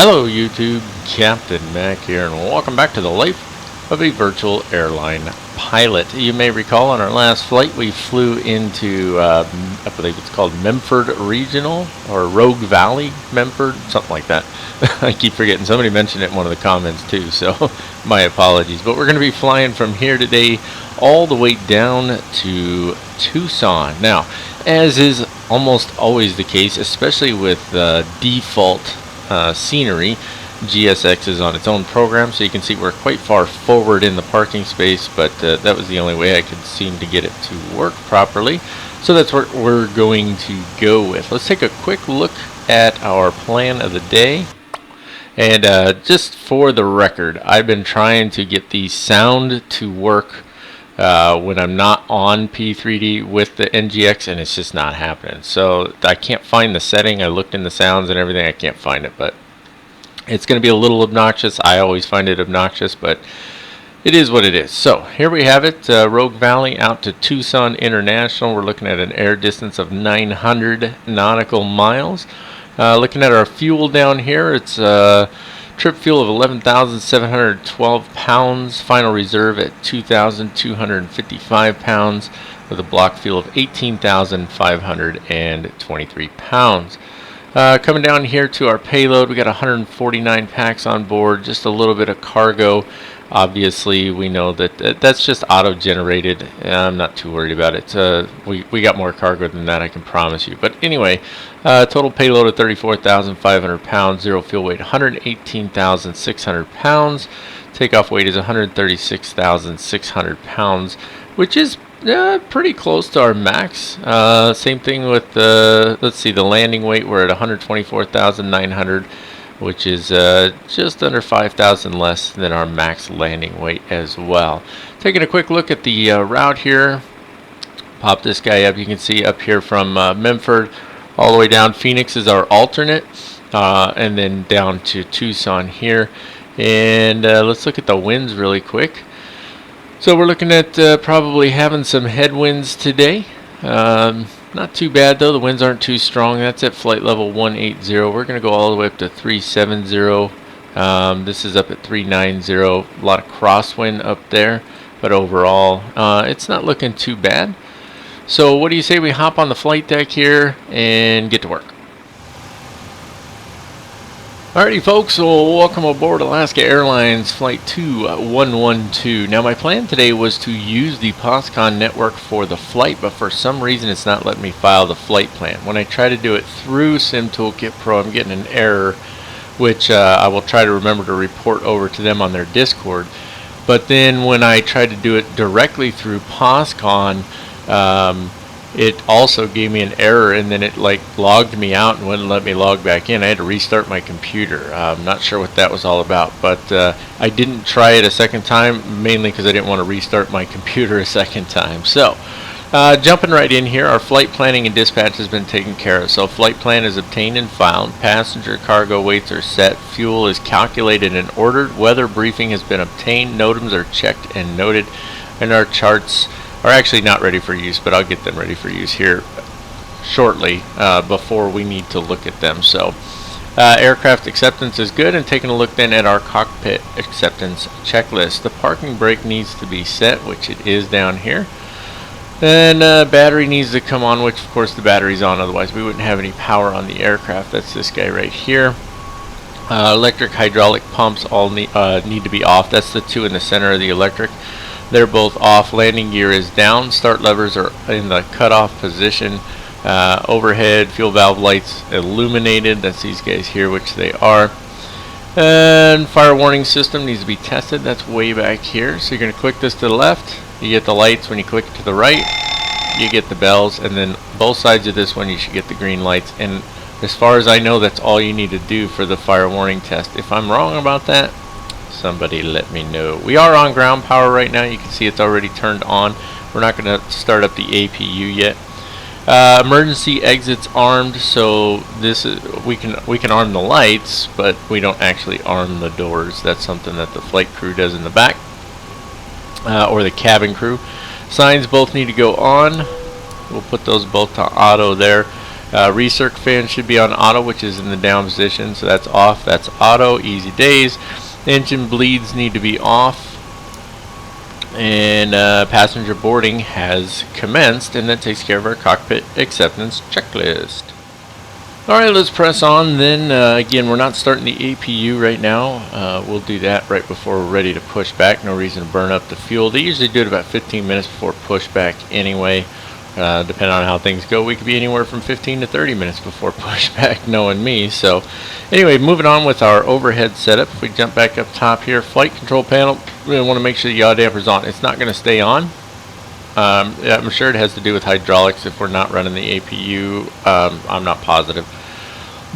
Hello YouTube, Captain Mac here, and welcome back to the life of a virtual airline pilot. You may recall on our last flight we flew into, I believe it's called Memphis Regional, or Rogue Valley, Memphis, something like that. I keep forgetting, somebody mentioned it in one of the comments too, so my apologies. But we're going to be flying from here today all the way down to Tucson. Now, as is almost always the case, especially with default scenery, GSX is on its own program, so you can see we're quite far forward in the parking space, but that was the only way I could seem to get it to work properly. So that's what we're going to go with. Let's take a quick look at our plan of the day. And just for the record, I've been trying to get the sound to work when I'm not on P3D with the NGX, and it's just not happening. So I can't find the setting. I looked in the sounds and everything, I can't find it, but it's going to be a little obnoxious. I always find it obnoxious, but it is what it is. So here we have it, Rogue Valley out to Tucson International. We're looking at an air distance of 900 nautical miles. Looking at our fuel down here, it's trip fuel of 11,712 pounds, final reserve at 2,255 pounds, with a block fuel of 18,523 pounds. Coming down here to our payload, we got 149 packs on board, just a little bit of cargo. Obviously, we know that that's just auto-generated. I'm not too worried about it. We got more cargo than that, I can promise you. But anyway, total payload of 34,500 pounds, zero fuel weight 118,600 pounds. Takeoff weight is 136,600 pounds, which is pretty close to our max. Same thing with the, let's see, the landing weight. We're at 124,900. which is just under 5,000 less than our max landing weight as well. Taking a quick look at the route here. Pop this guy up. You can see up here from Memphis all the way down. Phoenix is our alternate, and then down to Tucson here. And let's look at the winds really quick. So we're looking at probably having some headwinds today. Not too bad though, the winds aren't too strong. That's at flight level 180. We're going to go all the way up to 370. This is up at 390. A lot of crosswind up there, but overall it's not looking too bad. So what do you say we hop on the flight deck here and get to work? Alrighty folks, so welcome aboard Alaska Airlines Flight 2112. Now my plan today was to use the POSCON network for the flight, but for some reason it's not letting me file the flight plan. When I try to do it through SimToolkit Pro, I'm getting an error, which I will try to remember to report over to them on their Discord. But then when I tried to do it directly through POSCON, it also gave me an error, and then it like logged me out and wouldn't let me log back in. I had to restart my computer. I'm not sure what that was all about, but I didn't try it a second time, mainly because I didn't want to restart my computer a second time. So jumping right in here, our flight planning and dispatch has been taken care of. So flight plan is obtained and filed, passenger cargo weights are set, fuel is calculated and ordered, weather briefing has been obtained, NOTAMs are checked and noted, and our charts are actually not ready for use, but I'll get them ready for use here shortly before we need to look at them. So aircraft acceptance is good, and taking a look then at our cockpit acceptance checklist. The parking brake needs to be set, which it is down here. Then battery needs to come on, which of course the battery's on, otherwise we wouldn't have any power on the aircraft. That's this guy right here. Electric hydraulic pumps all need to be off. That's the two in the center of the electric. They're both off. Landing gear is down. Start levers are in the cutoff position. Overhead fuel valve lights illuminated. That's these guys here, which they are. And fire warning system needs to be tested. That's way back here. So you're going to click this to the left. You get the lights. When you click it to the right, you get the bells. And then both sides of this one, you should get the green lights. And as far as I know, that's all you need to do for the fire warning test. If I'm wrong about that, somebody let me know. We are on ground power right now. You can see it's already turned on. We're not going to start up the APU yet. Emergency exits armed, so this is we can arm the lights, but we don't actually arm the doors. That's something that the flight crew does in the back, or the cabin crew. Signs both need to go on. We'll put those both to auto there. Recirc fan should be on auto, which is in the down position, so that's off. That's auto, easy days. Engine bleeds need to be off. And passenger boarding has commenced, and that takes care of our cockpit acceptance checklist. Alright, let's press on then. Again, we're not starting the APU right now. We'll do that right before we're ready to push back. No reason to burn up the fuel. They usually do it about 15 minutes before pushback anyway. Depending on how things go, we could be anywhere from 15 to 30 minutes before pushback, knowing me. So anyway, moving on with our overhead setup. If we jump back up top here, flight control panel, we want to make sure the yaw damper's on. It's not going to stay on. I'm sure it has to do with hydraulics if we're not running the APU. I'm not positive,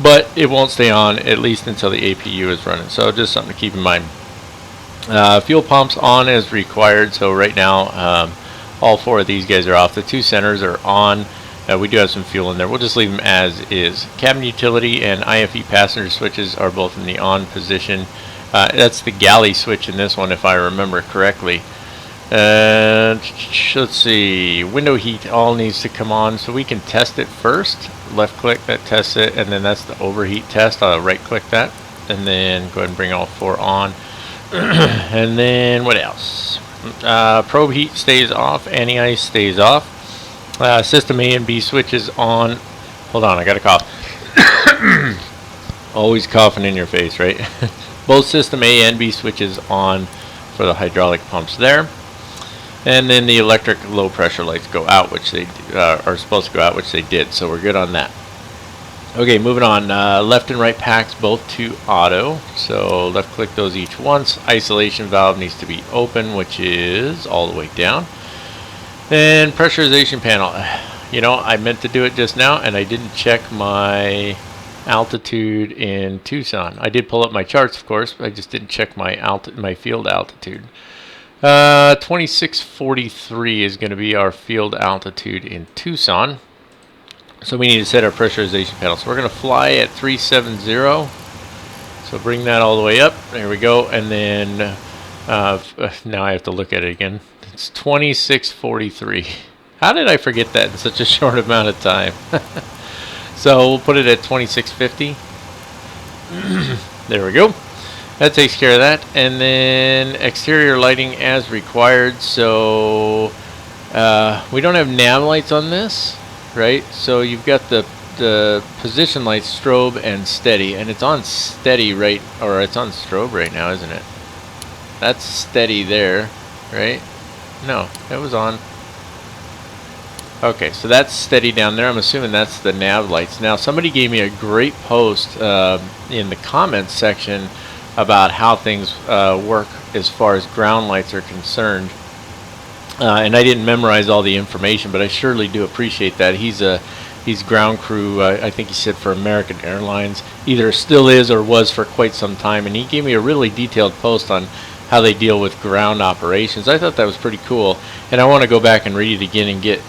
but it won't stay on at least until the APU is running, so just something to keep in mind. Fuel pumps on as required, so right now all 4 of these guys are off. The 2 centers are on. We do have some fuel in there. We'll just leave them as is. Cabin utility and IFE passenger switches are both in the on position. That's the galley switch in this one, if I remember correctly. Let's see. Window heat all needs to come on, so we can test it first. Left click, that tests it, and then that's the overheat test. I'll right click that, and then go ahead and bring all 4 on. And then what else? Probe heat stays off, anti-ice stays off. System A and B switches on. Hold on, I got a cough. Always coughing in your face, right? Both system A and B switches on for the hydraulic pumps there. And then the electric low pressure lights go out, which they are supposed to go out, which they did, so we're good on that. Okay, moving on. Left and right packs both to auto, so left click those each once. Isolation valve needs to be open, which is all the way down. And pressurization panel. You know, I meant to do it just now, and I didn't check my altitude in Tucson. I did pull up my charts, of course, but I just didn't check my field altitude. 2643 is going to be our field altitude in Tucson. So we need to set our pressurization panel. So we're going to fly at 370. So bring that all the way up. There we go. And then now I have to look at it again. It's 2643. How did I forget that in such a short amount of time? So we'll put it at 2650. There we go. That takes care of that. And then exterior lighting as required. So we don't have nav lights on this, right? So you've got the position lights, strobe and steady, and it's on steady right, or it's on strobe right now, isn't it? That's steady there, right? No, it was on. Okay, so that's steady down there. I'm assuming that's the nav lights. Now, somebody gave me a great post in the comments section about how things work as far as ground lights are concerned. And I didn't memorize all the information, but I surely do appreciate that. He's ground crew, I think he said for American Airlines, either still is or was for quite some time, and he gave me a really detailed post on how they deal with ground operations. I thought that was pretty cool, and I want to go back and read it again and get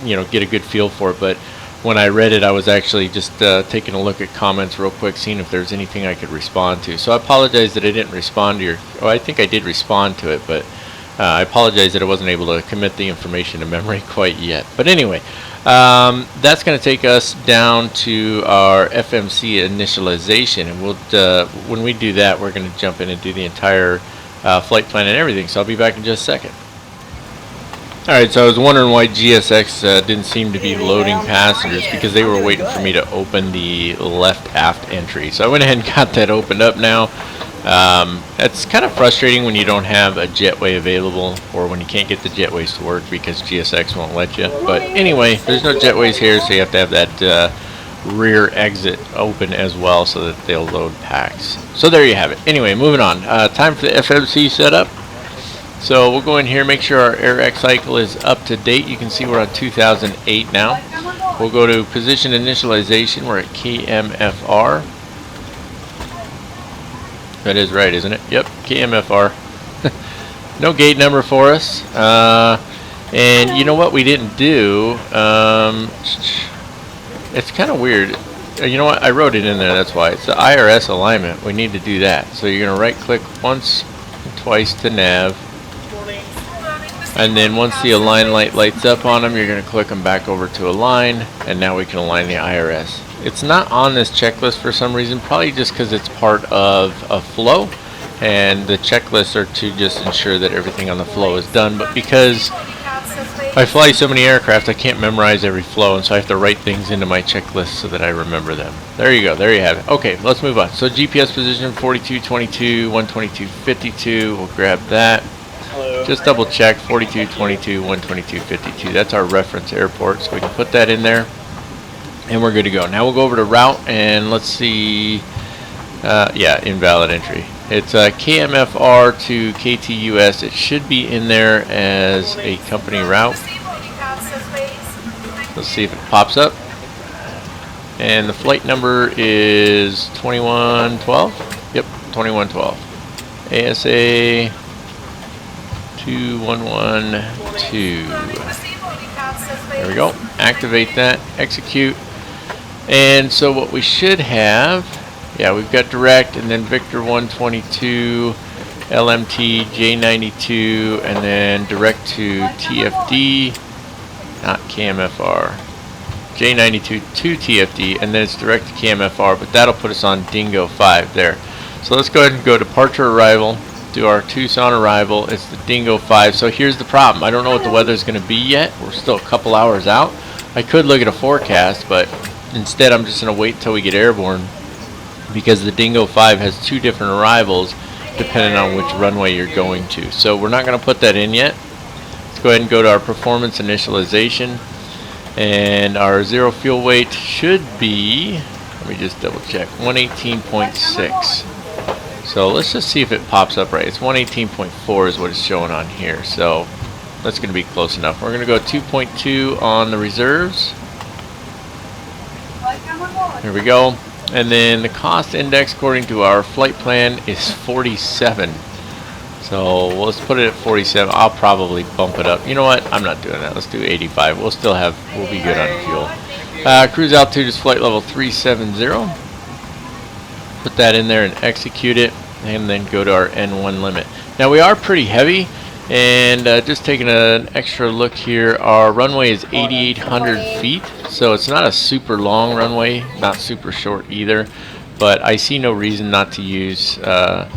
a good feel for it. But when I read it, I was actually just taking a look at comments real quick, seeing if there's anything I could respond to. So I apologize that I didn't respond to your, oh, I think I did respond to it, but I apologize that I wasn't able to commit the information to memory quite yet. But anyway, that's going to take us down to our FMC initialization, and we'll when we do that, we're going to jump in and do the entire flight plan and everything. So I'll be back in just a second. Alright, so I was wondering why GSX didn't seem to be loading passengers, because they were waiting for me to open the left aft entry. So I went ahead and got that opened up now. It's kind of frustrating when you don't have a jetway available, or when you can't get the jetways to work because GSX won't let you. But anyway, there's no jetways here, so you have to have that rear exit open as well so that they'll load packs. So there you have it. Anyway, moving on. Time for the FMC setup. So we'll go in here, make sure our AirX cycle is up to date. You can see we're on 2008 now. We'll go to position initialization. We're at KMFR. That is right, isn't it? Yep, KMFR. No gate number for us. And you know what we didn't do? It's kind of weird. You know what? I wrote it in there, that's why. It's the IRS alignment. We need to do that. So you're going to right click once and twice to nav. And then once the align light lights up on them, you're going to click them back over to align, and now we can align the IRS. It's not on this checklist for some reason, probably just because it's part of a flow, and the checklists are to just ensure that everything on the flow is done. But because I fly so many aircraft, I can't memorize every flow, and so I have to write things into my checklist so that I remember them. There you go, there you have it. Okay, let's move on. So GPS position 4222, 122.52, we'll grab that. Just double check 4222, 122.52. That's our reference airport, so we can put that in there, and we're good to go. Now we'll go over to route, and let's see. Yeah, invalid entry. It's KMFR to KTUS. It should be in there as a company route. Let's see if it pops up. And the flight number is 2112. Yep, 2112. ASA 2112. There we go. Activate that. Execute. And so what we should have, yeah, we've got direct, and then Victor 122, LMT J92, and then direct to TFD, not KMFR. J92 to TFD, and then it's direct to KMFR, but that'll put us on Dingo 5 there. So let's go ahead and go departure arrival, do our Tucson arrival. It's the Dingo 5. So here's the problem. I don't know what the weather's going to be yet. We're still a couple hours out. I could look at a forecast, but instead I'm just going to wait until we get airborne, because the Dingo 5 has 2 different arrivals depending on which runway you're going to. So we're not going to put that in yet. Let's go ahead and go to our performance initialization, and our zero fuel weight should be, let me just double check, 118.6. So let's just see if it pops up right. It's 118.4 is what it's showing on here, so that's going to be close enough. We're going to go 2.2 on the reserves. There we go. And then the cost index according to our flight plan is 47. So let's put it at 47. I'll probably bump it up. You know what? I'm not doing that. Let's do 85. We'll be good on fuel. Cruise altitude is flight level 370. Put that in there and execute it, and then go to our N1 limit. Now we are pretty heavy, and just taking an extra look here, our runway is 8,800 feet, so it's not a super long runway, not super short either, but I see no reason not to use a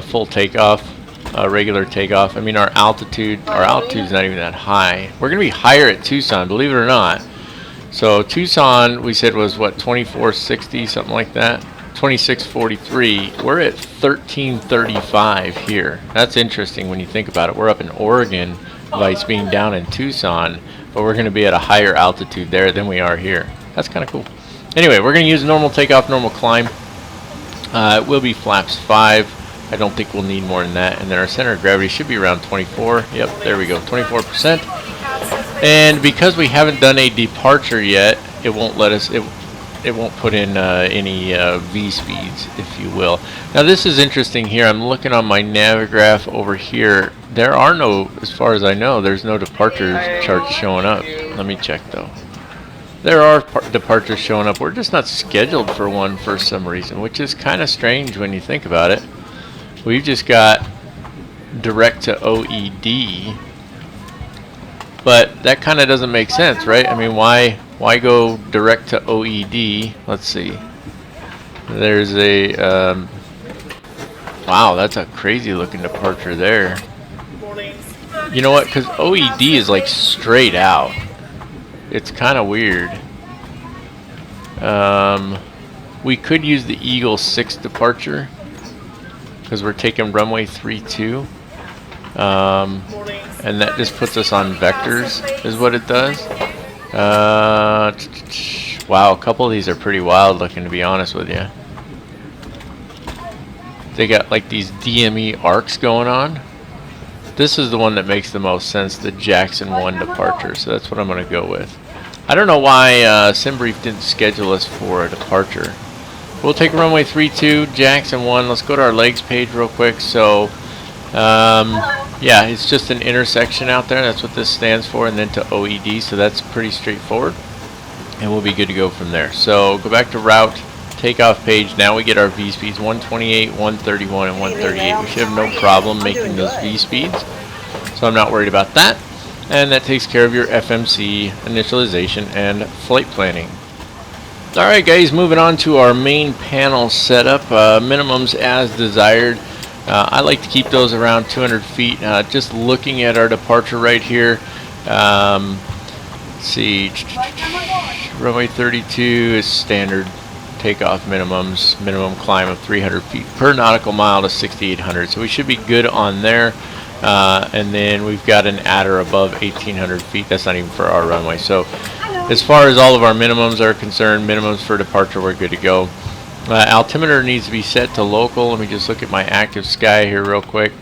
full takeoff, a regular takeoff. I mean, our altitude's not even that high. We're going to be higher at Tucson, believe it or not. So Tucson, we said, was what, 2460, something like that? 2643. We're at 1335 here. That's interesting when you think about it. We're up in Oregon, Vice being down in Tucson, but we're going to be at a higher altitude there than we are here. That's kind of cool. Anyway, we're going to use normal takeoff, normal climb. It will be flaps 5. I don't think we'll need more than that. And then our center of gravity should be around 24. Yep, there we go, 24%. And because we haven't done a departure yet, it won't let us. It won't put in any V speeds, if you will. Now this is interesting here. I'm looking on my Navigraph over here. There are no, as far as I know, there's no departure charts showing up. Let me check though. There are departures showing up. We're just not scheduled for one for some reason, which is kind of strange when you think about it. We've just got direct to OED, but that kind of doesn't make sense, right? I mean, why go direct to OED? Let's see. There's a wow, that's a crazy looking departure there. You know what? Because OED is like straight out. It's kind of weird. We could use the Eagle 6 departure because we're taking runway 32. And that just puts us on vectors, is what it does. Wow, a couple of these are pretty wild looking, to be honest with you. They got like these DME arcs going on. This is the one that makes the most sense, the Jackson 1 departure, so that's what I'm going to go with. I don't know why SimBrief didn't schedule us for a departure. We'll take runway 32, Jackson 1. Let's go to our legs page real quick. So, yeah, it's just an intersection out there. That's what this stands for, and then to OED, so that's pretty straightforward. And we'll be good to go from there. So, go back to route, takeoff page. Now we get our V speeds, 128, 131, and 138. We should have no problem making those V speeds, so I'm not worried about that. And that takes care of your FMC initialization and flight planning. Alright guys, moving on to our main panel setup. Minimums as desired. I like to keep those around 200 feet. Just looking at our departure right here. Let's see. Runway 32 is standard takeoff minimums. Minimum climb of 300 feet per nautical mile to 6,800. So we should be good on there. And then we've got an adder above 1,800 feet. That's not even for our runway. So as far as all of our minimums are concerned, minimums for departure, we're good to go. Altimeter needs to be set to local. Let me just look at my active sky here real quick.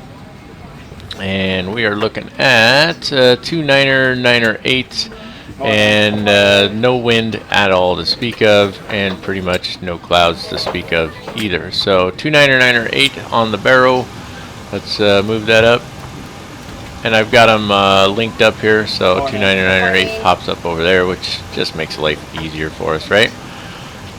And we are looking at 298 and no wind at all to speak of, and pretty much no clouds to speak of either. So 298 on the barrow. Let's move that up. And I've got them linked up here, so 299.8 pops up over there, which just makes life easier for us, right?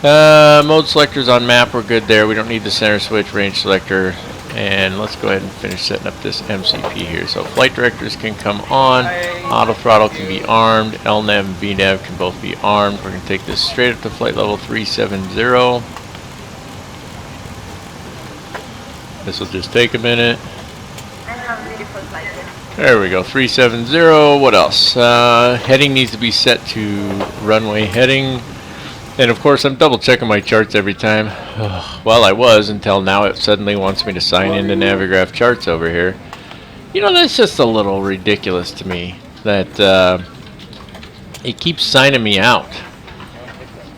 Mode selectors on map, we're good there. We don't need the center switch, range selector. And let's go ahead and finish setting up this MCP here. So flight directors can come on, auto throttle can be armed, LNAV and VNAV can both be armed. We're going to take this straight up to flight level 370. This will just take a minute. There we go, 370. What else? Heading needs to be set to runway heading. And of course, I'm double checking my charts every time. Well, I was until now it suddenly wants me to sign into Navigraph charts over here. You know, that's just a little ridiculous to me that it keeps signing me out.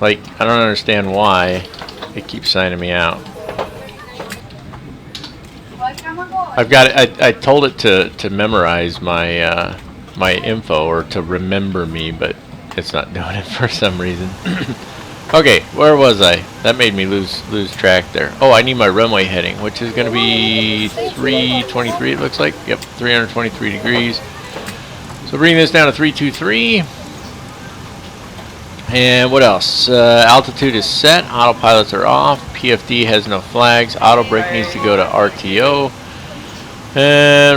Like, I don't understand why it keeps signing me out. I've got it, I told it to memorize my my info, or to remember me, but it's not doing it for some reason. Okay, where was I? That made me lose track there. Oh, I need my runway heading, which is going to be 323, it looks like. Yep, 323 degrees. So bring this down to 323. And what else? Altitude is set. Autopilots are off. PFD has no flags. Auto brake needs to go to RTO.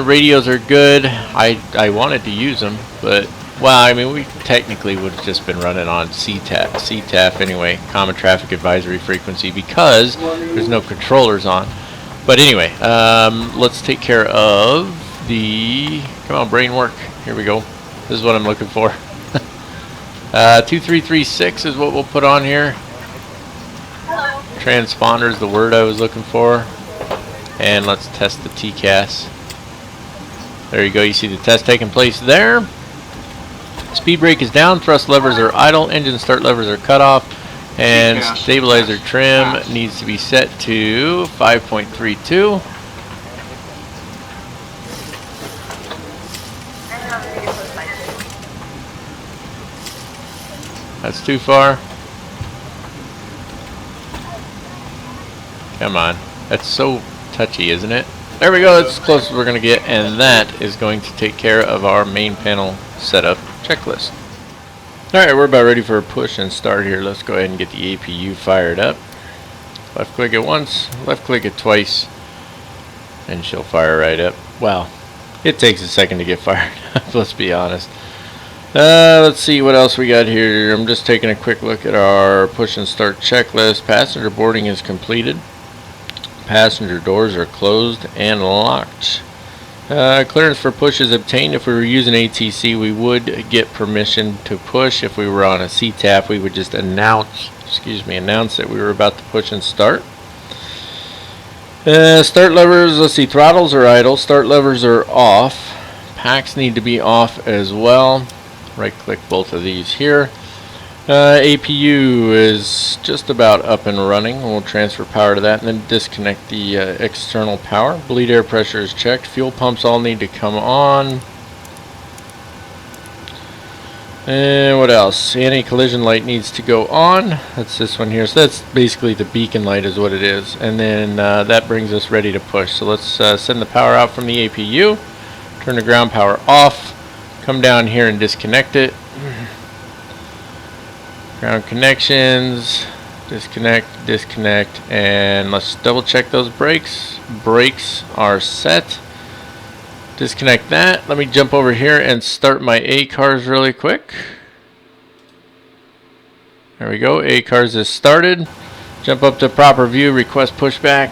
Radios are good. I wanted to use them, but well, I mean, we technically would have just been running on CTAF anyway, Common Traffic Advisory Frequency, because there's no controllers on. But anyway, let's take care of the, come on, brain work. Here we go. This is what I'm looking for. 2336 is what we'll put on here. Hello. Transponder is the word I was looking for. And let's test the TCAS. There you go. You see the test taking place there. Speed brake is down. Thrust levers are idle. Engine start levers are cut off. And stabilizer trim needs to be set to 5.32. That's too far. Come on. That's so touchy, isn't it? There we go. That's as close as we're going to get. And that is going to take care of our main panel setup checklist. Alright, we're about ready for a push and start here. Let's go ahead and get the APU fired up. Left click it once, left click it twice, and she'll fire right up. Well, it takes a second to get fired up, let's be honest. Let's see what else we got here. I'm just taking a quick look at our push and start checklist. Passenger boarding is completed. Passenger doors are closed and locked. Clearance for push is obtained. If we were using ATC, we would get permission to push. If we were on a CTAF, we would just announce that we were about to push and start. Start levers, let's see, throttles are idle, start levers are off. Packs need to be off as well. Right click both of these here. APU is just about up and running. We'll transfer power to that and then disconnect the external power. Bleed air pressure is checked. Fuel pumps all need to come on. And what else? Anti-collision light needs to go on. That's this one here. So that's basically the beacon light is what it is. And then that brings us ready to push. So let's send the power out from the APU. Turn the ground power off. Come down here and disconnect it. Ground connections, disconnect, and let's double check those brakes. Brakes are set. Disconnect that. Let me jump over here and start my A cars really quick. There we go. ACARS is started. Jump up to proper view, request pushback.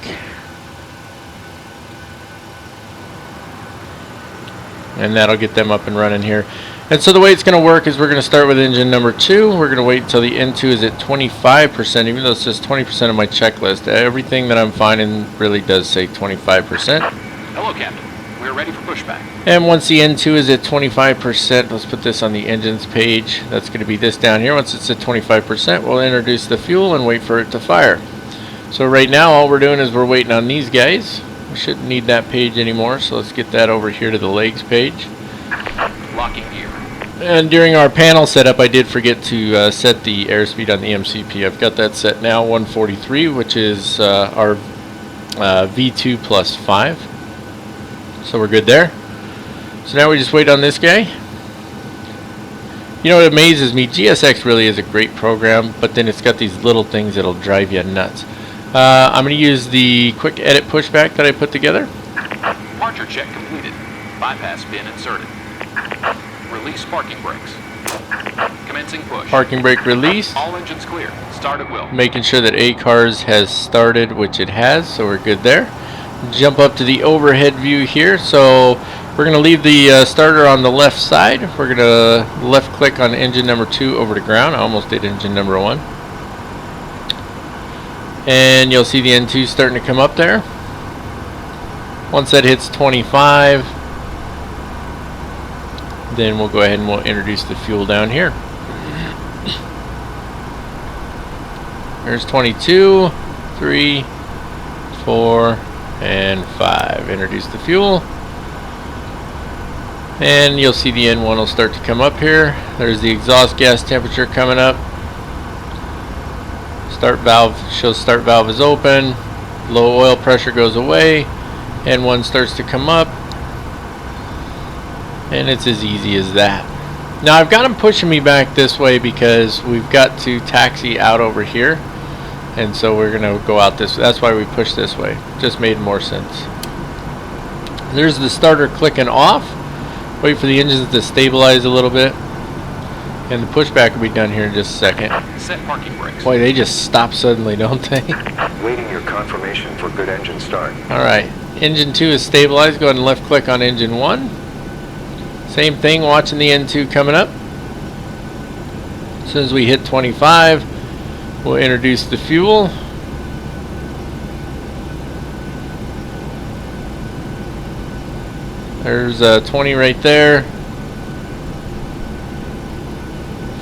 And that'll get them up and running here. And so the way it's going to work is we're going to start with engine number 2. We're going to wait until the N2 is at 25%, even though it says 20% of my checklist. Everything that I'm finding really does say 25%. Hello, Captain. We're ready for pushback. And once the N2 is at 25%, let's put this on the engines page. That's going to be this down here. Once it's at 25%, we'll introduce the fuel and wait for it to fire. So right now, all we're doing is we're waiting on these guys. We shouldn't need that page anymore, so let's get that over here to the legs page. Locking gear. And during our panel setup, I did forget to set the airspeed on the MCP. I've got that set now, 143, which is our V2 plus 5. So we're good there. So now we just wait on this guy. You know what amazes me? GSX really is a great program, but then it's got these little things that'll drive you nuts. I'm going to use the quick edit pushback that I put together. Departure check completed. Bypass bin inserted. Release parking brakes. Commencing push. Parking brake release. All engines clear. Start at will. Making sure that ACARS has started, which it has, so we're good there. Jump up to the overhead view here. So we're going to leave the starter on the left side. We're going to left click on engine number 2 over to ground. I almost did engine number 1. And you'll see the N2 starting to come up there. Once that hits 25, then we'll go ahead and we'll introduce the fuel down here. There's 22, 3, 4, and 5. Introduce the fuel. And you'll see the N1 will start to come up here. There's the exhaust gas temperature coming up. Start valve shows start valve is open. Low oil pressure goes away. N1 starts to come up. And it's as easy as that. Now I've got them pushing me back this way because we've got to taxi out over here. And so we're going to go out this way. That's why we push this way. Just made more sense. There's the starter clicking off. Wait for the engines to stabilize a little bit. And the pushback will be done here in just a second. Set parking brakes. Boy, they just stop suddenly, don't they? Waiting your confirmation for good engine start. Alright. Engine 2 is stabilized. Go ahead and left click on engine 1. Same thing, watching the N2 coming up. As soon as we hit 25, we'll introduce the fuel. There's 20 right there.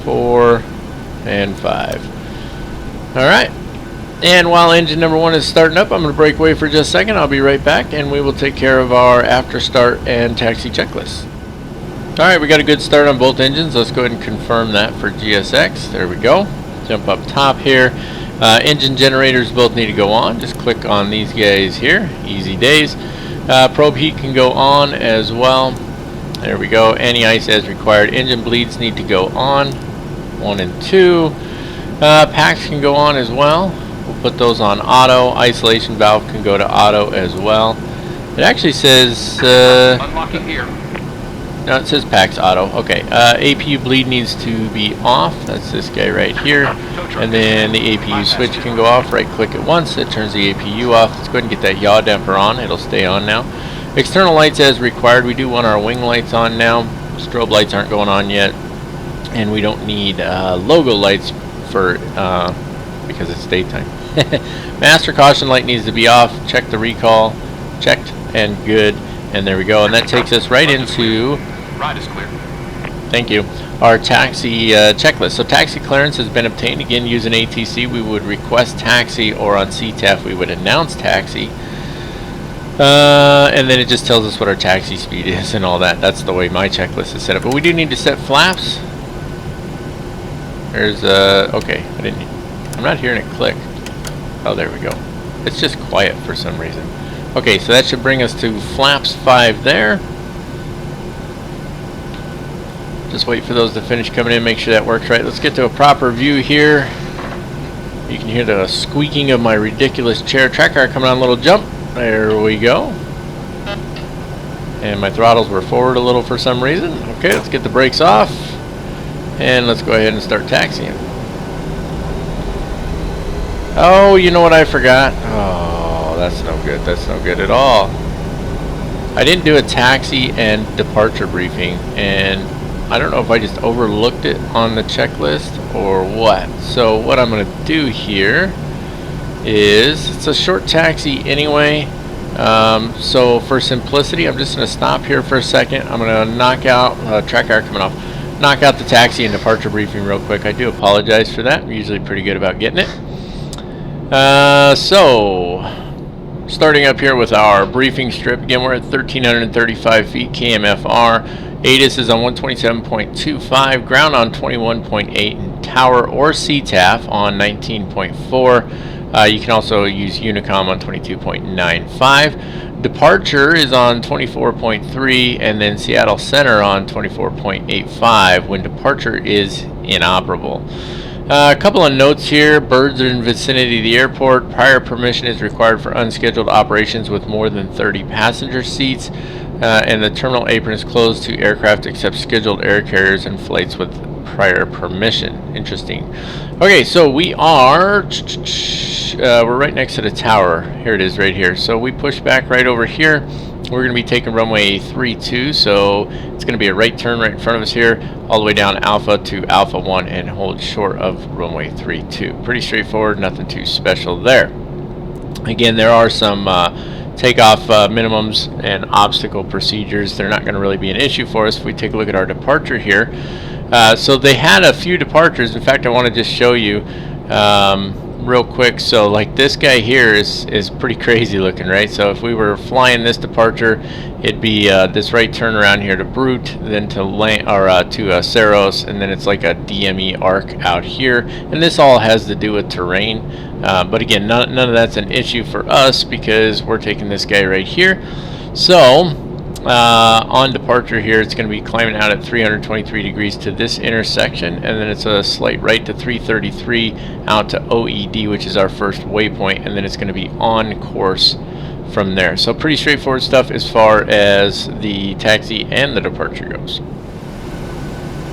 4 and 5. Alright. And while engine number 1 is starting up, I'm going to break away for just a second. I'll be right back and we will take care of our after start and taxi checklist. Alright, we got a good start on both engines. Let's go ahead and confirm that for GSX. There we go. Jump up top here. Engine generators both need to go on. Just click on these guys here. Easy days. Probe heat can go on as well. There we go. Anti-ice as required. Engine bleeds need to go on. 1 and 2. Packs can go on as well. We'll put those on auto. Isolation valve can go to auto as well. It actually says Unlocking gear. no, it says packs auto. Okay. APU bleed needs to be off. That's this guy right here. And then the APU switch can go off. Right click it once. It turns the APU off. Let's go ahead and get that yaw damper on. It'll stay on now. External lights as required. We do want our wing lights on now. Strobe lights aren't going on yet. And we don't need logo lights for because it's daytime. Master caution light needs to be off. Check the recall. Checked and good. And there we go. And that takes us right into... Ride is clear. Thank you. Our taxi checklist. So taxi clearance has been obtained. Again, using ATC, we would request taxi, or on CTAF, we would announce taxi. And then it just tells us what our taxi speed is and all that. That's the way my checklist is set up. But we do need to set flaps. There's okay. I'm not hearing it click. Oh, there we go. It's just quiet for some reason. Okay, so that should bring us to flaps 5 there. Just wait for those to finish coming in, make sure that works right. Let's get to a proper view here. You can hear the squeaking of my ridiculous chair tracker coming on a little jump. There we go. And my throttles were forward a little for some reason. Okay, let's get the brakes off. And let's go ahead and start taxiing. Oh, you know what I forgot? Oh, that's no good. That's no good at all. I didn't do a taxi and departure briefing, and I don't know if I just overlooked it on the checklist or what. So what I'm going to do here is, it's a short taxi anyway, so for simplicity I'm just going to stop here for a second. I'm going to knock out track hour coming off, knock out the taxi and departure briefing real quick. I do apologize for that. I'm usually pretty good about getting it. So starting up here with our briefing strip, again we're at 1335 feet KMFR. ATIS is on 127.25, ground on 21.8, and tower or CTAF on 19.4. You can also use Unicom on 22.95. Departure is on 24.3, and then Seattle Center on 24.85 when departure is inoperable. A couple of notes here. Birds are in vicinity of the airport. Prior permission is required for unscheduled operations with more than 30 passenger seats. And the terminal apron is closed to aircraft except scheduled air carriers and flights with prior permission. Interesting. Okay, so we are we're right next to the tower. Here it is right here. So we push back right over here. We're going to be taking runway 32, so it's going to be a right turn right in front of us here, all the way down Alpha to Alpha 1 and hold short of runway 32. Pretty straightforward, nothing too special there. Again, there are some takeoff minimums and obstacle procedures. They're not going to really be an issue for us if we take a look at our departure here. So they had a few departures. In fact, I want to just show you real quick. So like this guy here is pretty crazy looking, right? So if we were flying this departure, it'd be this right turn around here to Brute, then to land or to Aorous, and then it's like a DME arc out here. And this all has to do with terrain. But again, none of that's an issue for us because we're taking this guy right here. So on departure here, it's going to be climbing out at 323 degrees to this intersection, and then it's a slight right to 333 out to OED, which is our first waypoint, and then it's going to be on course from there. So pretty straightforward stuff as far as the taxi and the departure goes.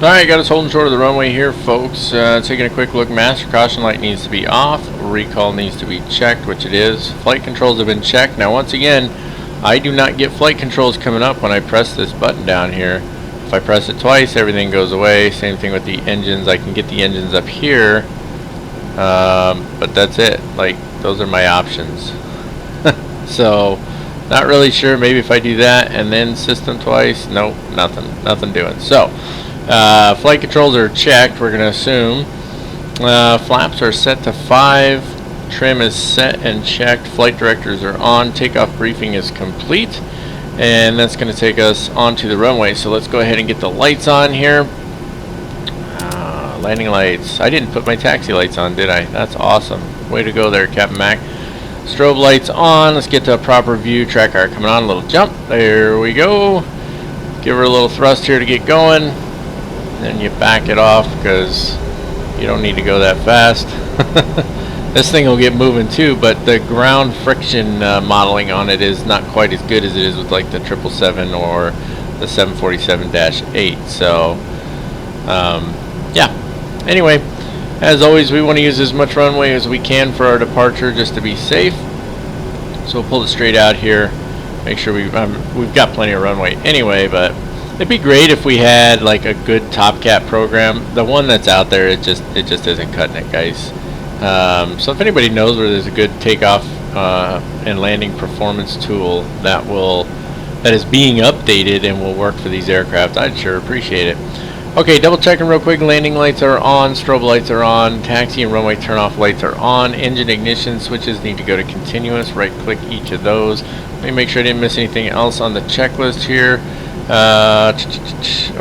Alright, got us holding short of the runway here, folks. Taking a quick look. Master caution light needs to be off. Recall needs to be checked, which it is. Flight controls have been checked. Now once again, I do not get flight controls coming up when I press this button down here. If I press it twice, everything goes away. Same thing with the engines. I can get the engines up here, but that's it. Like, those are my options. So, not really sure. Maybe if I do that and then system twice, nope, nothing doing. So, flight controls are checked, we're going to assume. Flaps are set to 5. Trim is set and checked. Flight directors are on. Takeoff briefing is complete. And that's going to take us onto the runway. So let's go ahead and get the lights on here. Landing lights. I didn't put my taxi lights on, did I? That's awesome. Way to go there, Captain Mac. Strobe lights on. Let's get to a proper view. Track hour coming on. A little jump. There we go. Give her a little thrust here to get going. Then you back it off because you don't need to go that fast. This thing will get moving too, but the ground friction modeling on it is not quite as good as it is with like the 777 or the 747-8. So, yeah. Anyway, as always, we want to use as much runway as we can for our departure just to be safe. So we'll pull it straight out here. Make sure we've got plenty of runway anyway, but it'd be great if we had like a good TopCat program. The one that's out there, it just isn't cutting it, guys. So if anybody knows where there's a good takeoff and landing performance tool that is being updated and will work for these aircraft, I'd sure appreciate it. Okay, double checking real quick. Landing lights are on, strobe lights are on, taxi and runway turnoff lights are on. Engine ignition switches need to go to continuous. Right click each of those. Let me make sure I didn't miss anything else on the checklist here.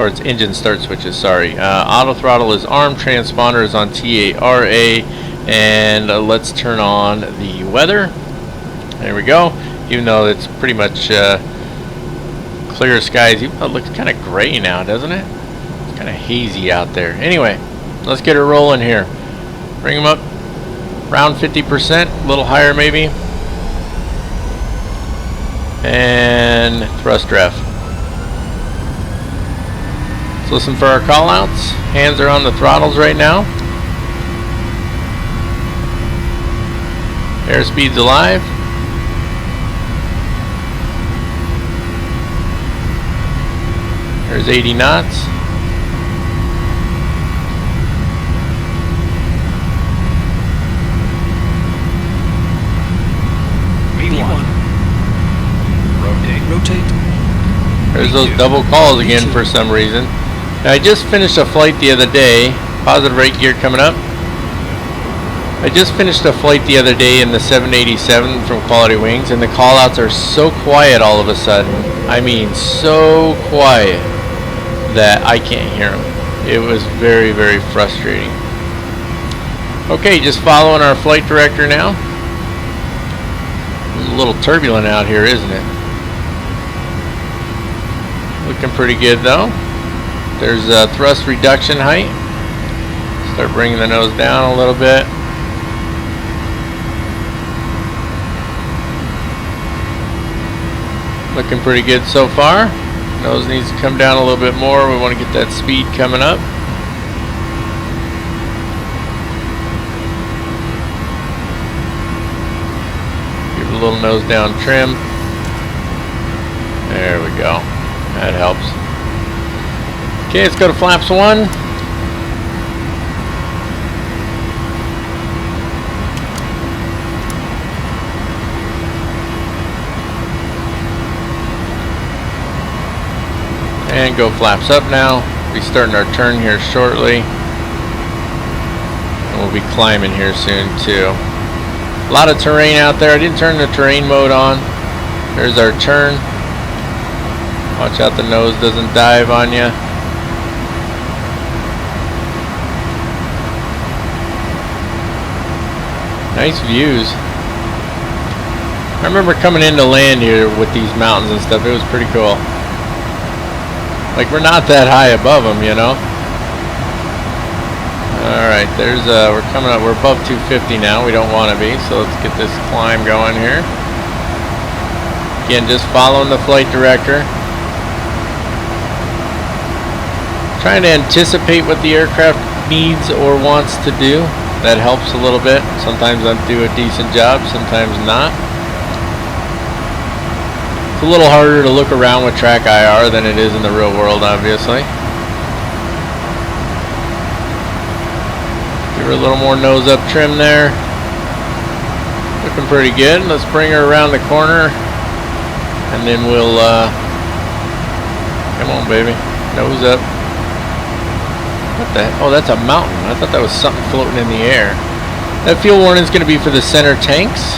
Or it's engine start switches, sorry. Auto throttle is armed, transponder is on TARA. And let's turn on the weather. There we go. Even though it's pretty much clear skies, even though it looks kind of gray now, doesn't it? It's kind of hazy out there. Anyway, let's get her rolling here. Bring them up around 50%, a little higher maybe. And thrust ref. Let's listen for our call outs. Hands are on the throttles right now. Airspeed's alive. There's 80 knots. V1. Rotate. There's those double calls again for some reason. Now, I just finished a flight the other day. Positive rate gear coming up. I just finished a flight the other day in the 787 from Quality Wings, and the callouts are so quiet all of a sudden. I mean, so quiet that I can't hear them. It was very, very frustrating. Okay, just following our flight director now. It's a little turbulent out here, isn't it? Looking pretty good though. There's a thrust reduction height. Start bringing the nose down a little bit. Looking pretty good so far. Nose needs to come down a little bit more. We want to get that speed coming up. Give it a little nose down trim. There we go. That helps. Okay, let's go to flaps 1. And go flaps up now. We'll be starting our turn here shortly. And we'll be climbing here soon too. A lot of terrain out there. I didn't turn the terrain mode on. There's our turn. Watch out the nose doesn't dive on you. Nice views. I remember coming into land here with these mountains and stuff. It was pretty cool. Like, we're not that high above them, you know. Alright, there's we're coming up, we're above 250 now. We don't want to be, so let's get this climb going here. Again, just following the flight director. Trying to anticipate what the aircraft needs or wants to do. That helps a little bit. Sometimes I do a decent job, sometimes not. It's a little harder to look around with track IR than it is in the real world, obviously. Give her a little more nose up trim there. Looking pretty good. Let's bring her around the corner, and then we'll come on, baby, nose up. What the heck? Oh, that's a mountain. I thought that was something floating in the air. That fuel warning is going to be for the center tanks.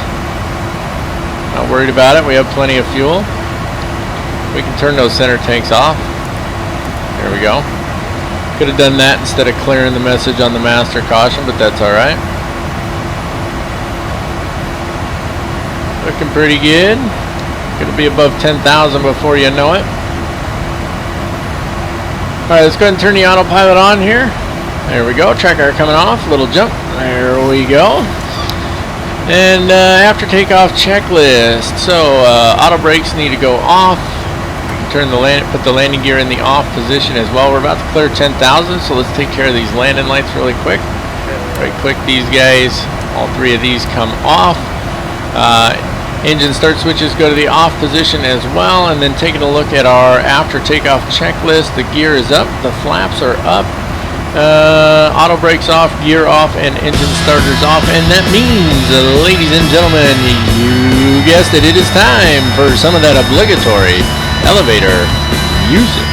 Not worried about it. We have plenty of fuel. We can turn those center tanks off. There we go. Could have done that instead of clearing the message on the master caution, but that's alright. Looking pretty good. Gonna be above 10,000 before you know it. Alright, let's go ahead and turn the autopilot on here. There we go. Track IR coming off. Little jump. There we go. And after takeoff checklist. So auto brakes need to go off. We can turn the put the landing gear in the off position as well. We're about to clear 10,000, so let's take care of these landing lights really quick. Right click these guys. All three of these come off. Engine start switches go to the off position as well, and then taking a look at our after takeoff checklist. The gear is up, the flaps are up, auto brakes off, gear off, and engine starters off, and that means, ladies and gentlemen, you guessed it, it is time for some of that obligatory elevator music.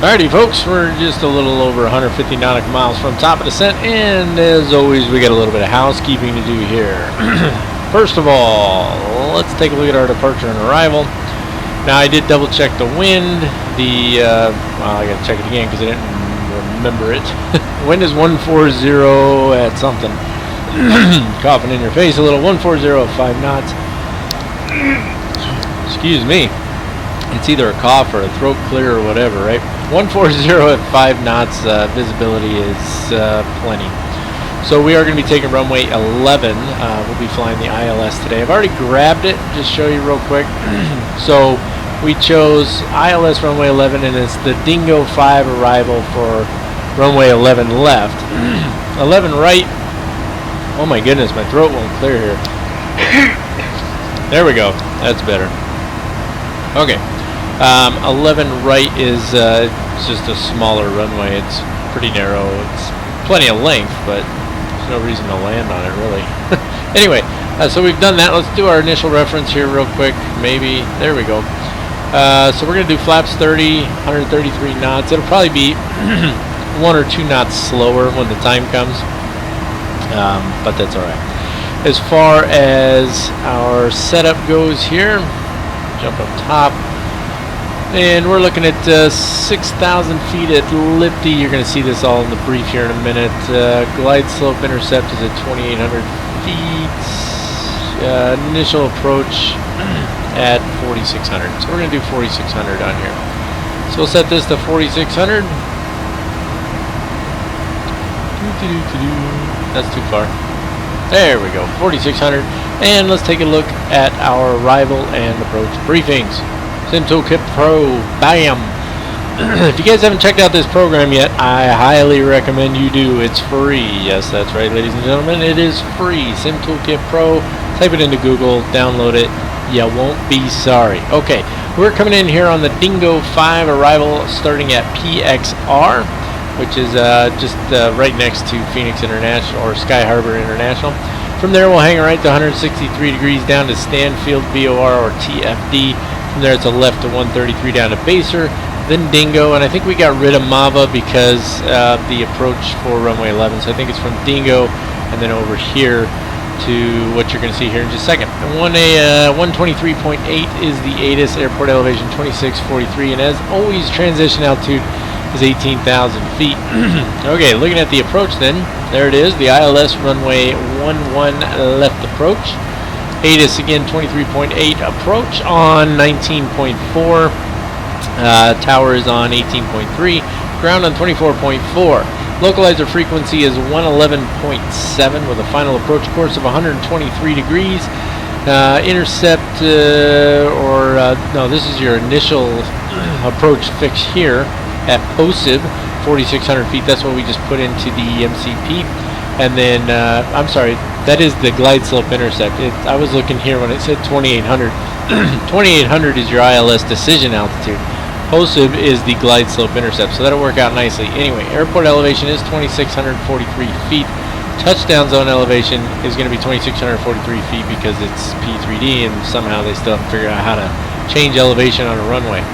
Alrighty folks, we're just a little over 150 nautical miles from top of descent, and as always we got a little bit of housekeeping to do here. First of all, let's take a look at our departure and arrival. Now I did double check the wind. Well, I gotta check it again because I didn't remember it. Wind is 140 at something. Coughing in your face a little. 140 at 5 knots. Excuse me. It's either a cough or a throat clear or whatever, right? 140 at 5 knots. Visibility is plenty. So we are going to be taking runway 11. We'll be flying the ILS today. I've already grabbed it. Just show you real quick. So we chose ILS runway 11, and it's the Dingo 5 arrival for runway 11 left. 11 right. Oh my goodness, my throat won't clear here. There we go. That's better. Okay. 11 right is it's just a smaller runway. It's pretty narrow. It's plenty of length, but there's no reason to land on it really. Anyway, so we've done that. Let's do our initial reference here real quick. Maybe. There we go. So we're going to do flaps 30, 133 knots. It'll probably be 1 or 2 knots slower when the time comes, but that's alright. As far as our setup goes here, jump up top, and we're looking at 6,000 feet at Lipty. You're going to see this all in the brief here in a minute. Glide slope intercept is at 2,800 feet. Initial approach at 4,600. So we're going to do 4,600 on here. So we'll set this to 4,600. That's too far. There we go, 4,600. And let's take a look at our arrival and approach briefings. SimToolKit Pro, bam! If you guys haven't checked out this program yet, I highly recommend you do. It's free. Yes, that's right, ladies and gentlemen, it is free. SimToolKit Pro. Type it into Google, download it. You won't be sorry. Okay, we're coming in here on the Dingo 5 arrival, starting at PXR, which is just right next to Phoenix International or Sky Harbor International. From there, we'll hang right to 163 degrees down to Stanfield VOR or TFD. From there, it's a left to 133 down to Baser, then Dingo, and I think we got rid of Mava because the approach for runway 11. So I think it's from Dingo and then over here to what you're going to see here in just a second. 123.8 is the ATIS, airport elevation 2643, and as always, transition altitude is 18,000 feet. Okay, looking at the approach then, there it is, the ILS runway 11 left approach. ATIS again 23.8 approach on 19.4. Tower is on 18.3. Ground on 24.4. Localizer frequency is 111.7 with a final approach course of 123 degrees. Intercept no, this is your initial approach fix here at POSIB, 4,600 feet. That's what we just put into the MCP. And then, I'm sorry, that is the glide slope intercept. I was looking here when it said 2,800. 2,800 is your ILS decision altitude. POSIB is the glide slope intercept, so that'll work out nicely. Anyway, airport elevation is 2,643 feet. Touchdown zone elevation is going to be 2,643 feet because it's P3D, and somehow they still haven't figured out how to change elevation on a runway.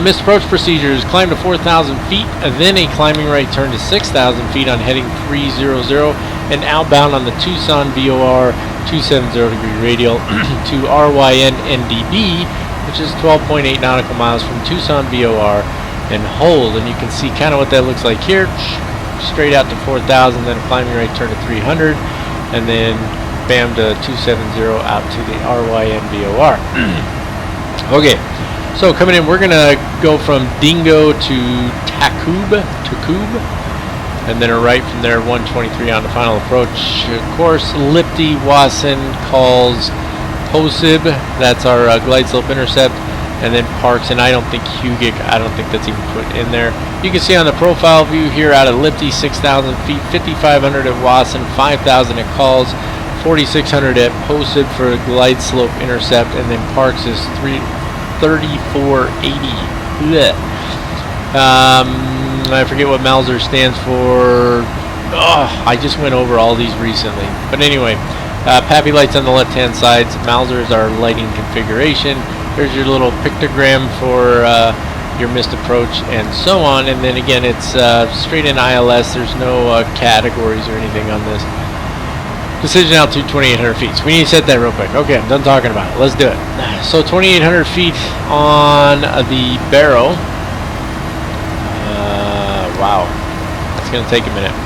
Missed approach procedures: climb to 4,000 feet, then a climbing right turn to 6,000 feet on heading 300, and outbound on the Tucson VOR 270 degree radial to RYN NDB, which is 12.8 nautical miles from Tucson VOR, and hold. And you can see kind of what that looks like here. Straight out to 4,000, then a climbing right turn to 300, and then bam to 270 out to the RYN VOR. Okay. So coming in, we're going to go from Dingo to Takoob, and then a right from there, 123 on the final approach. Of course, Lipty, Wasson calls POSIB, that's our glide slope intercept, and then Parks, and I don't think Hugic, I don't think that's even put in there. You can see on the profile view here out of Lipty, 6,000 feet, 5,500 at Wasson, 5,000 at calls, 4,600 at POSIB for glide slope intercept, and then Parks is 3480. I forget what Mauser stands for. Oh, I just went over all these recently. But anyway, Pappy lights on the left-hand side. Mauser is our lighting configuration. There's your little pictogram for your missed approach, and so on. And then again, it's straight in ILS. There's no categories or anything on this. Decision altitude 2,800 feet. So we need to set that real quick. Okay, I'm done talking about it. Let's do it. So 2,800 feet on the barrel. Wow, it's gonna take a minute.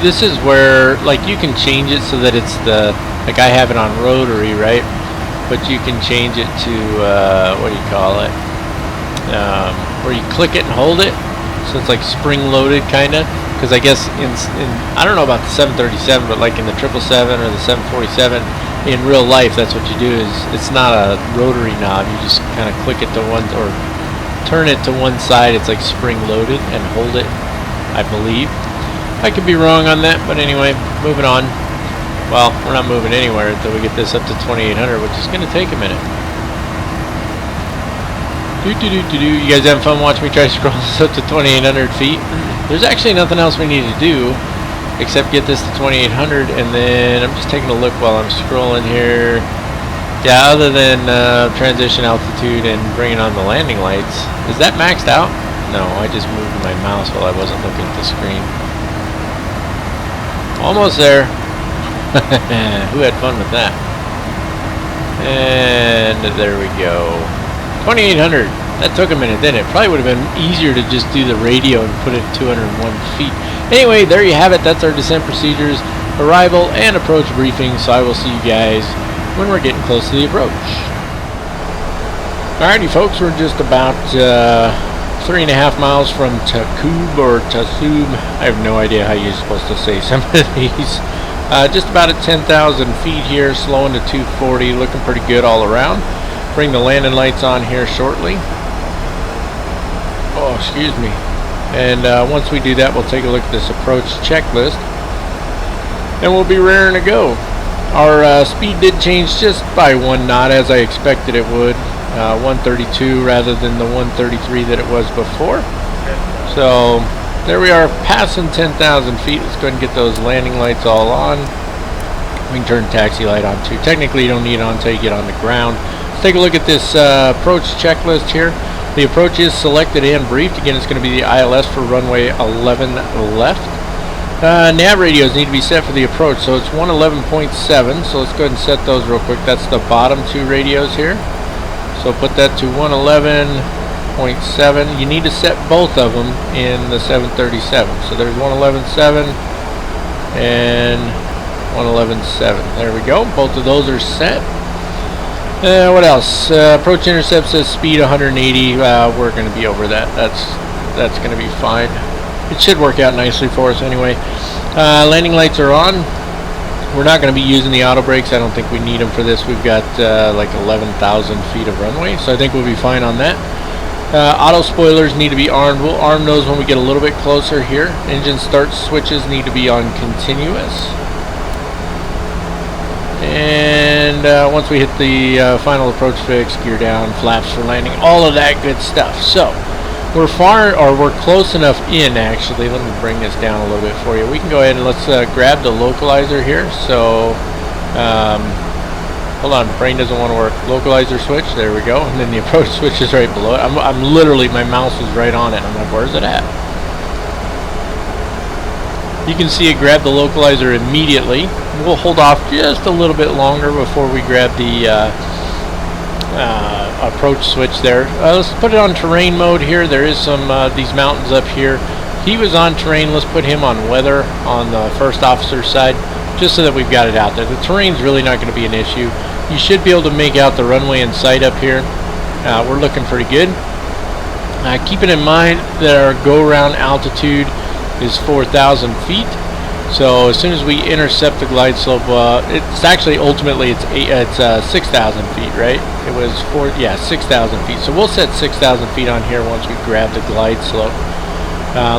This is where, like, you can change it so that it's like I have it on rotary, right? But you can change it to what do you call it? Where you click it and hold it, so it's like spring-loaded, kind of. Because I guess in I don't know about the 737, but like in the 777 or the 747, in real life, that's what you do. Is it's not a rotary knob. You just kind of click it to one or turn it to one side. It's like spring-loaded and hold it, I believe. I could be wrong on that, but anyway, moving on. Well, we're not moving anywhere until we get this up to 2,800, which is going to take a minute. You guys having fun watching me try to scroll this up to 2,800 feet? There's actually nothing else we need to do except get this to 2,800, and then I'm just taking a look while I'm scrolling here. Yeah, other than transition altitude and bringing on the landing lights. Is that maxed out? No, I just moved my mouse while I wasn't looking at the screen. Almost there. Who had fun with that? And there we go. 2,800. That took a minute, didn't it? Probably would have been easier to just do the radio and put it at 201 feet. Anyway, there you have it. That's our descent procedures, arrival, and approach briefing. So I will see you guys when we're getting close to the approach. Alrighty, folks. We're just about 3.5 miles from Takub or Tasub. I have no idea how you're supposed to say some of these. Just about at 10,000 feet here, slowing to 240, looking pretty good all around. Bring the landing lights on here shortly. Oh, excuse me. And once we do that, we'll take a look at this approach checklist, and we'll be raring to go. Our speed did change just by 1 knot, as I expected it would. 132 rather than the 133 that it was before. So there we are, passing 10,000 feet. Let's go ahead and get those landing lights all on. We can turn taxi light on too. Technically you don't need it on until you get on the ground. Let's take a look at this approach checklist here. The approach is selected and briefed. Again, it's going to be the ILS for runway 11 left. Nav radios need to be set for the approach, so it's 111.7. So let's go ahead and set those real quick. That's the bottom 2 radios here. So put that to 111.7. You need to set both of them in the 737. So there's 111.7 and 111.7. There we go. Both of those are set. What else? Approach intercept says speed 180. We're going to be over that. That's going to be fine. It should work out nicely for us anyway. Landing lights are on. We're not going to be using the auto brakes. I don't think we need them for this. We've got like 11,000 feet of runway, so I think we'll be fine on that. Auto spoilers need to be armed. We'll arm those when we get a little bit closer here. Engine start switches need to be on continuous. And once we hit the final approach fix, gear down, flaps for landing, all of that good stuff. So we're we're close enough in, actually. Let me bring this down a little bit for you. We can go ahead and let's grab the localizer here. So hold on, brain doesn't want to work. Localizer switch, there we go. And then the approach switch is right below it. I'm literally, my mouse is right on it. I'm like, where's it at? You can see it grab the localizer immediately. We'll hold off just a little bit longer before we grab the approach switch there. Let's put it on terrain mode here. There is some these mountains up here. He was on terrain. Let's put him on weather on the first officer's side, just so that we've got it out there. The terrain's really not going to be an issue. You should be able to make out the runway in sight up here. We're looking pretty good. Keeping in mind that our go-around altitude is 4,000 feet. So as soon as we intercept the glide slope, it's actually ultimately it's 6,000 feet, right? It was 6,000 feet. So we'll set 6,000 feet on here once we grab the glide slope.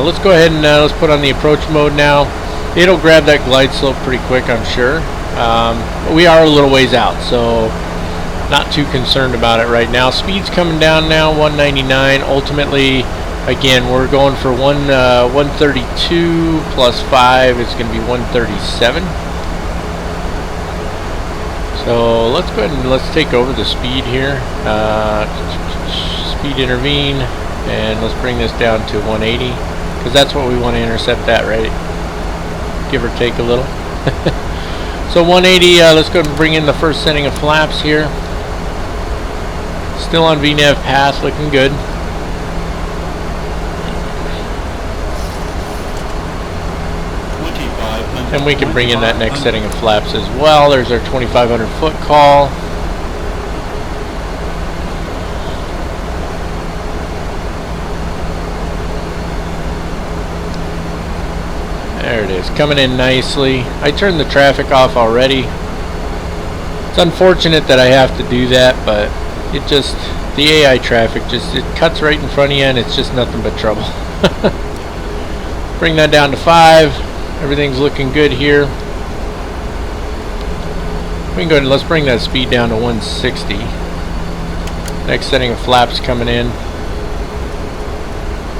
Let's go ahead and let's put on the approach mode now. It'll grab that glide slope pretty quick, I'm sure. We are a little ways out, so not too concerned about it right now. Speed's coming down now, 199. Ultimately, again, we're going for 132 plus 5 is going to be 137. So let's go ahead and let's take over the speed here. speed intervene, and let's bring this down to 180, because that's what we want to intercept at, right? Give or take a little. So 180, let's go and bring in the first setting of flaps here. Still on VNAV path, looking good. And we can bring in that next setting of flaps as well. There's our 2,500 foot call. There it is, coming in nicely. I turned the traffic off already. It's unfortunate that I have to do that, but it just, the AI traffic just, it cuts right in front of you and it's just nothing but trouble. Bring that down to 5. Everything's looking good here. We can go ahead and let's bring that speed down to 160. Next setting of flaps coming in.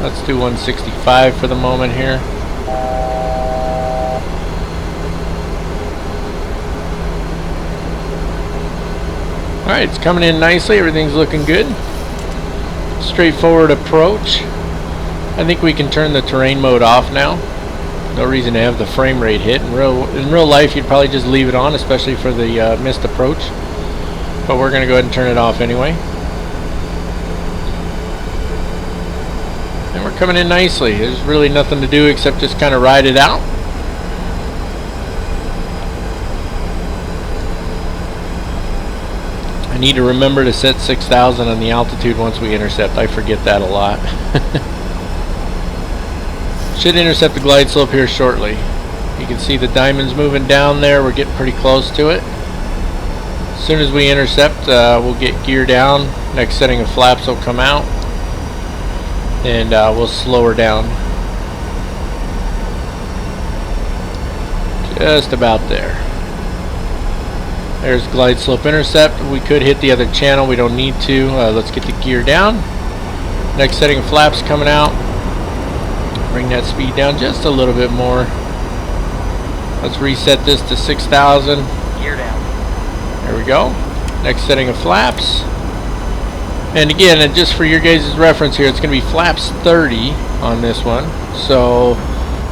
Let's do 165 for the moment here. Alright, it's coming in nicely. Everything's looking good. Straightforward approach. I think we can turn the terrain mode off now. No reason to have the frame rate hit. In real life, you'd probably just leave it on, especially for the missed approach. But we're going to go ahead and turn it off anyway. And we're coming in nicely. There's really nothing to do except just kind of ride it out. I need to remember to set 6,000 on the altitude once we intercept. I forget that a lot. Should intercept the glide slope here shortly. You can see the diamonds moving down there. We're getting pretty close to it. As soon as we intercept, we'll get gear down. Next setting of flaps will come out. And we'll slow her down. Just about there. There's glide slope intercept. We could hit the other channel. We don't need to. Let's get the gear down. Next setting of flaps coming out. Bring that speed down just a little bit more. Let's reset this to 6,000. Gear down. There we go. Next setting of flaps. And again, and just for your guys' reference here, it's going to be flaps 30 on this one. So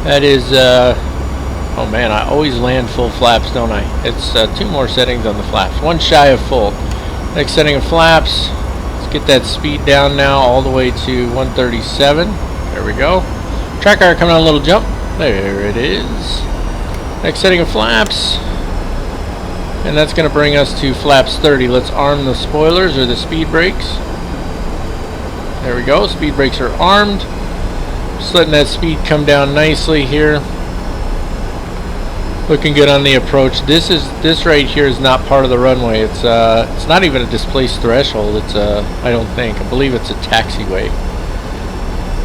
that is... oh man, I always land full flaps, don't I? It's 2 more settings on the flaps. 1 shy of full. Next setting of flaps. Let's get that speed down now all the way to 137. There we go. Track car coming on a little jump. There it is. Next setting of flaps. And that's going to bring us to flaps 30. Let's arm the spoilers or the speed brakes. There we go. Speed brakes are armed. Just letting that speed come down nicely here. Looking good on the approach. This right here is not part of the runway. It's not even a displaced threshold. It's I don't think. I believe it's a taxiway.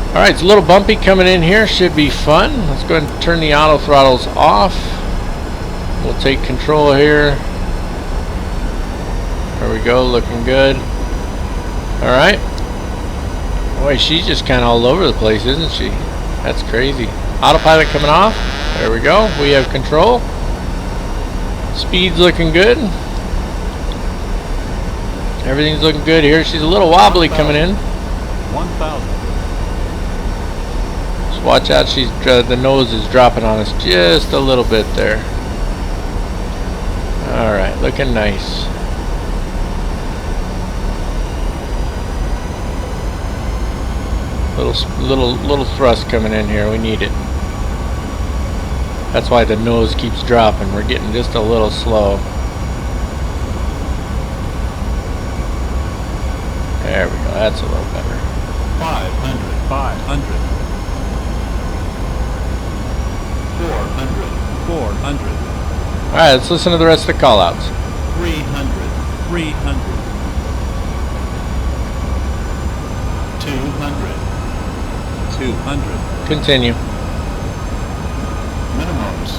All right, it's a little bumpy coming in here. Should be fun. Let's go ahead and turn the auto throttles off. We'll take control here. There we go. Looking good. All right. Boy, she's just kind of all over the place, isn't she? That's crazy. Autopilot coming off. There we go. We have control. Speed's looking good. Everything's looking good here. She's a little wobbly coming in. 1,000. Just watch out. She's the nose is dropping on us just a little bit there. All right, looking nice. Little thrust coming in here. We need it. That's why the nose keeps dropping. We're getting just a little slow. There we go. That's a little better. 500. 500. 400. 400. All right, let's listen to the rest of the call-outs. 300. 300. 200. 200. Continue. Minimums.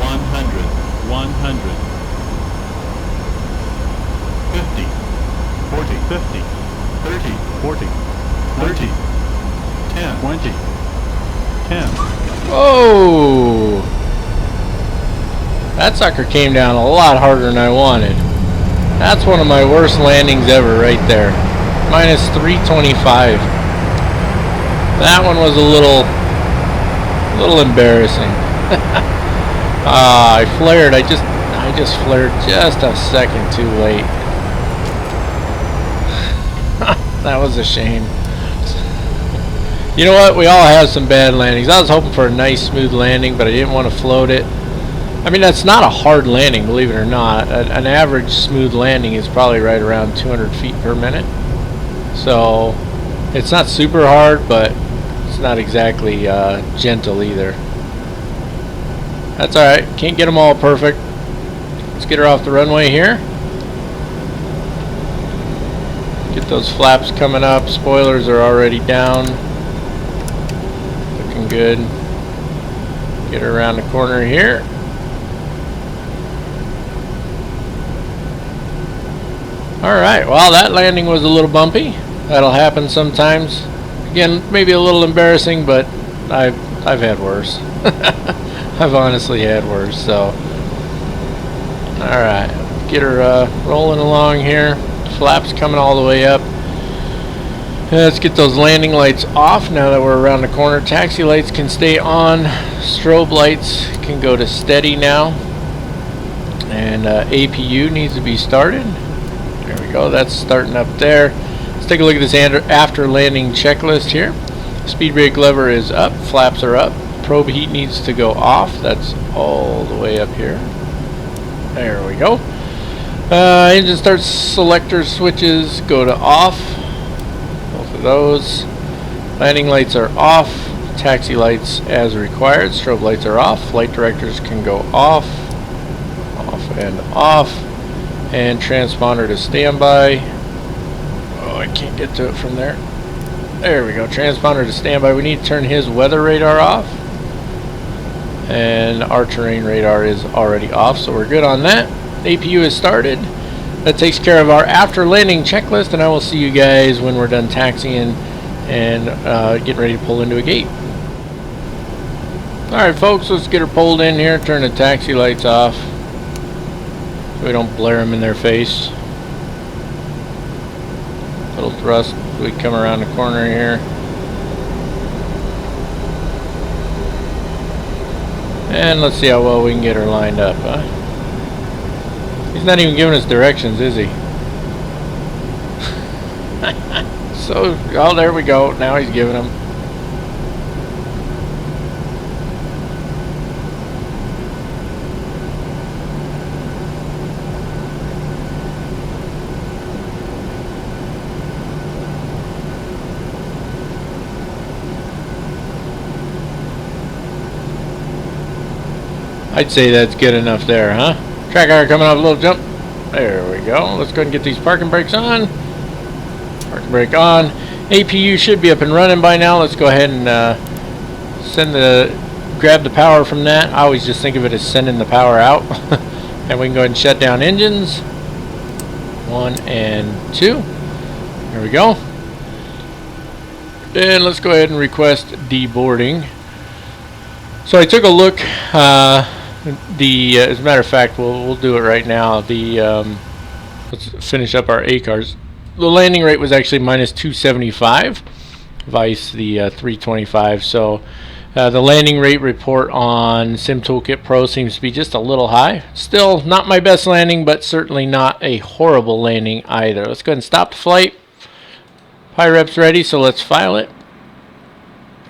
100. 100. 50. 40. 50. 30. 40. 30. 10. 20. 10. Oh, That sucker came down a lot harder than I wanted. That's one of my worst landings ever right there. Minus 325. That one was a little embarrassing. I flared. I just flared just a second too late. That was a shame. You know what? We all have some bad landings. I was hoping for a nice smooth landing, but I didn't want to float it. I mean, that's not a hard landing, believe it or not. An average smooth landing is probably right around 200 feet per minute. So it's not super hard, but it's not exactly gentle either. That's alright. Can't get them all perfect. Let's get her off the runway here. Get those flaps coming up. Spoilers are already down. Looking good. Get her around the corner here. Alright, well, that landing was a little bumpy. That'll happen sometimes. Again, maybe a little embarrassing, but I've had worse. I've honestly had worse, so. Alright, get her rolling along here. Flaps coming all the way up. Let's get those landing lights off now that we're around the corner. Taxi lights can stay on. Strobe lights can go to steady now. And APU needs to be started. There we go, that's starting up there. Let's take a look at this after landing checklist here. Speed brake lever is up, flaps are up. Probe heat needs to go off. That's all the way up here. There we go. Engine start selector switches go to off. Both of those. Landing lights are off. Taxi lights as required. Strobe lights are off. Flight directors can go off. Off and off. And transponder to standby. Oh, I can't get to it from there. There we go. Transponder to standby. We need to turn his weather radar off. And our terrain radar is already off, so we're good on that. APU is started. That takes care of our after landing checklist, and I will see you guys when we're done taxiing and getting ready to pull into a gate. Alright folks, let's get her pulled in here. Turn the taxi lights off so we don't blare them in their face. Little thrust, we come around the corner here. And let's see how well we can get her lined up, huh? He's not even giving us directions, is he? So, oh, there we go. Now he's giving them. I'd say that's good enough there, huh? Track hour coming off a little jump. There we go. Let's go ahead and get these parking brakes on. Parking brake on. APU should be up and running by now. Let's go ahead and grab the power from that. I always just think of it as sending the power out. And we can go ahead and shut down engines. 1 and 2. There we go. And let's go ahead and request deboarding. So I took a look. As a matter of fact, we'll do it right now. Let's finish up our ACARs. The landing rate was actually minus 275, vice the 325. So the landing rate report on Sim Toolkit Pro seems to be just a little high. Still not my best landing, but certainly not a horrible landing either. Let's go ahead and stop the flight. PyRep's ready, so let's file it.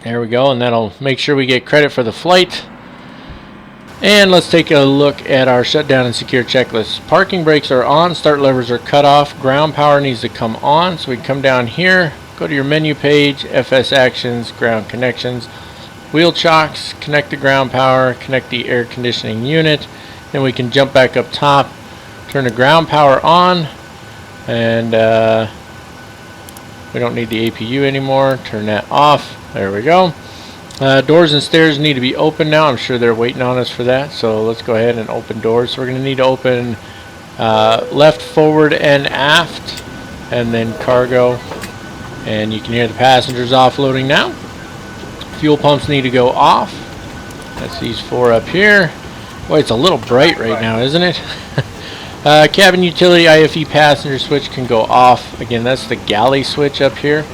There we go, and that'll make sure we get credit for the flight. And let's take a look at our shutdown and secure checklist. Parking brakes are on, start levers are cut off, ground power needs to come on. So we come down here, go to your menu page, FS Actions, ground connections, wheel chocks, connect the ground power, connect the air conditioning unit. Then we can jump back up top, turn the ground power on, and we don't need the APU anymore. Turn that off. There we go. Doors and stairs need to be open now. I'm sure they're waiting on us for that. So let's go ahead and open doors. So we're going to need to open left, forward, and aft, and then cargo. And you can hear the passengers offloading now. Fuel pumps need to go off. That's these 4 up here. Boy, it's a little bright right now, isn't it? Cabin utility IFE passenger switch can go off. Again, that's the galley switch up here.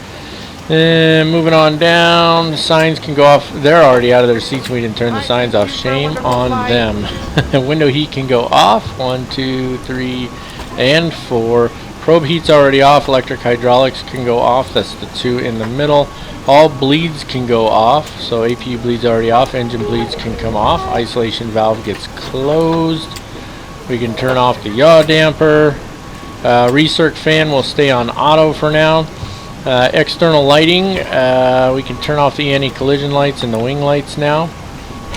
And moving on down, the signs can go off. They're already out of their seats. We didn't turn the signs off. Shame on them. Window heat can go off. 1, 2, 3, and 4. Probe heat's already off. Electric hydraulics can go off. That's the 2 in the middle. All bleeds can go off. So APU bleeds already off. Engine bleeds can come off. Isolation valve gets closed. We can turn off the yaw damper. Recirc fan will stay on auto for now. External lighting, we can turn off the anti-collision lights and the wing lights now.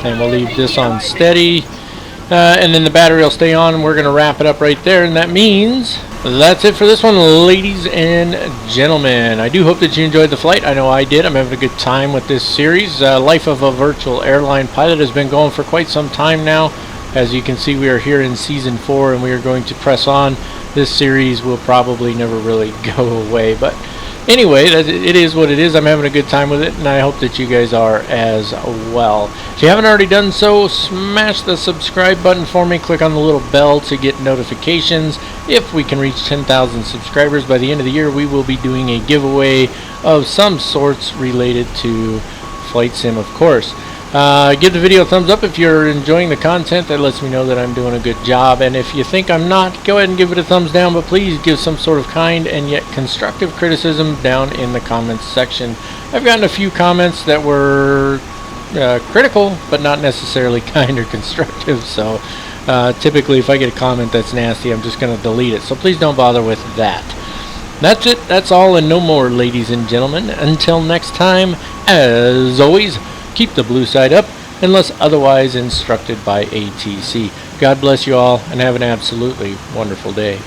And we'll leave this on steady. And then the battery will stay on, and we're going to wrap it up right there. And that means that's it for this one, ladies and gentlemen. I do hope that you enjoyed the flight. I know I did. I'm having a good time with this series. Life of a Virtual Airline Pilot has been going for quite some time now. As you can see, we are here in Season 4, and we are going to press on. This series will probably never really go away. But anyway, it is what it is. I'm having a good time with it, and I hope that you guys are as well. If you haven't already done so, smash the subscribe button for me. Click on the little bell to get notifications. If we can reach 10,000 subscribers by the end of the year, we will be doing a giveaway of some sorts related to Flight Sim, of course. Give the video a thumbs up if you're enjoying the content. That lets me know that I'm doing a good job. And if you think I'm not, go ahead and give it a thumbs down. But please give some sort of kind and yet constructive criticism down in the comments section. I've gotten a few comments that were critical, but not necessarily kind or constructive. So typically if I get a comment that's nasty, I'm just going to delete it. So please don't bother with that. That's it. That's all and no more, ladies and gentlemen. Until next time, as always, keep the blue side up unless otherwise instructed by ATC. God bless you all and have an absolutely wonderful day.